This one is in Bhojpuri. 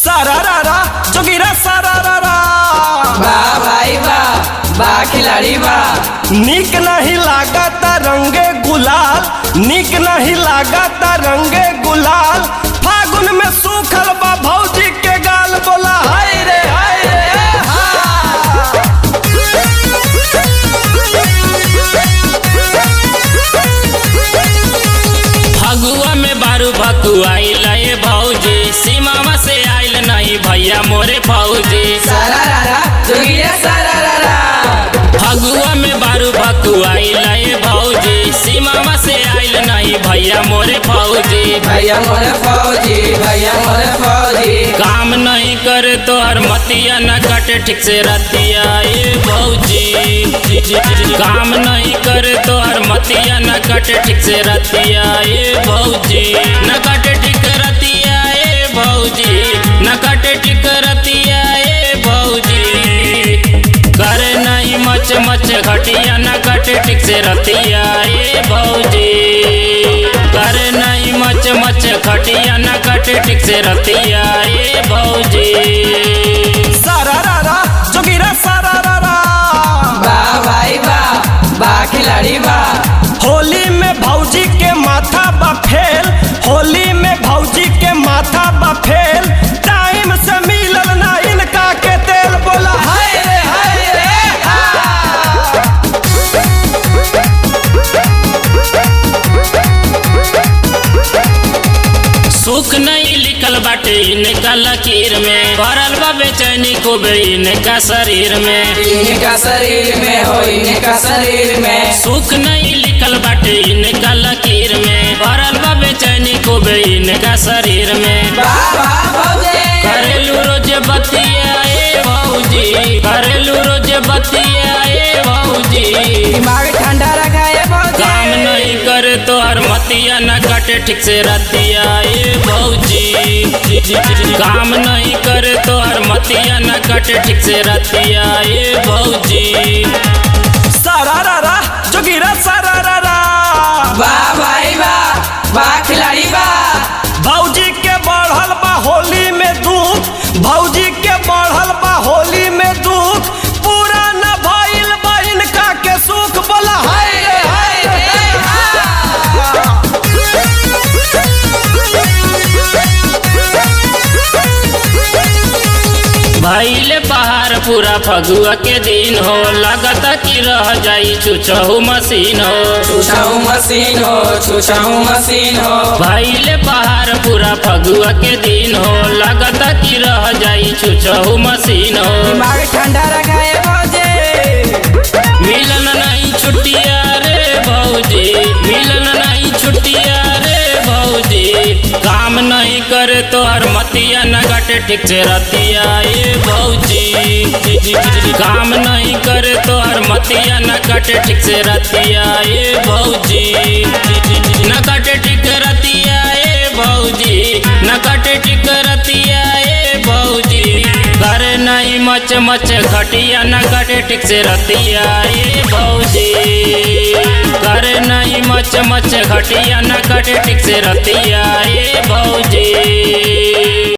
सारा रारा जोगिरा सारा रारा वाह भाई वाह, वाह खिलाड़ी वाह। निक नहीं लागता रंगे गुलाल, निक नहीं लागता रंगे गुलाल। फागुन में सूखल बा भौजी के गाल, बोला हाय रे हाय रे फगुआ में बारू भकुआइल ये भौजी, सीमा से आइल नहीं भैया मोरे फौजी। सारा रारा जोगिरा सारा रारा। फगुआ में बारू भकुआइल ये भौजी, सीमा से आइल नहीं भैया मोरे फौजी। भैया मोरे फौजी, भैया मोरे फौजी। काम नहीं करे तो हर मतिया न कटे ठीक से रतिया ये भौजी। काम नहीं करे तो हर मतिया न कटे ठीक से रतिया ये भौजी। न कटे ठीक रतिया ये भौजी, न कटे ठीक रतिया ये भौजी। करे नहीं मच मच घटिया न कटे ठीक से रतिया ये भौजी। करे नहीं मच मच घटिया न कटे ठीक से रतिया ये भौजी। सारा रारा जोगिरा सारा रारा। वाह भाई वाह, वाह खिलाड़ी वाह। होली में भौजी के माथा बा फेल, होली में भौजी के माथा बा फेल। टाइम से मिलल ना इनका के तेल, बोला हाय रे हाय रे सुख नहीं लिखल बाटे इनका लकीर में, भरल बा बेचैनी खूब इनका शरीर में। इनका शरीर में हो, इनका शरीर में। सुख नहीं लिखल बाटे इनका लकीर में, भरल बा बेचैनी खूब इनका शरीर में। वाह वाह भौजी। घरेलू रोज बतिया ए भौजी, घरेलू रोज बतिया ए भौजी। दिमाग ठंडा रखा है भौजी। काम नहीं करे तो हर मतिया न कटे ठीक से रतिया ए भौजी। काम नहीं करे तो हर मतिया न कटे ठीक से रतिया ए भौजी। सारा रारा जोगिरा सारा रारा। वाह भाई वाह, वाह खिलाड़ी वाह। भौजी के बढ़ल बा होली में दुख, भौजी के बढ़ल बा होली में दुख। पूरा न भइल बा इनका के सुख, बोला हाय रे हाय रे भैले बाहर पूरा फगुआ के दिन हो, लगता कि रह जाई चुचहु मशीन हो। छूछाऊ मशीन हो, छूछाऊ मशीन हो। भैले बाहर पूरा फगुआ के दिन हो, लगता कि रह जाई चुचहु मशीन हो। दिमाग ठंडा रखा है भौजी। मिलन नहीं छुट्टिया रे भौजी, मिलन नहीं छुट्टिया रे भौजी। काम नहीं करे तो हर मतिया न कटे ठीक से रतिया ये भौजी। काम नहीं करे तो हर मतिया न कटे ठीक से रतिया ये भौजी। न कटे ठीक रतिया ये भौजी, न कटे ठीक रतिया ये भौजी। करे नहीं मच मच घटिया न कटे ठीक से रतिया ये भौजी। करे नहीं मच मच घटिया न कटे ठीक से रतिया ये भौजी।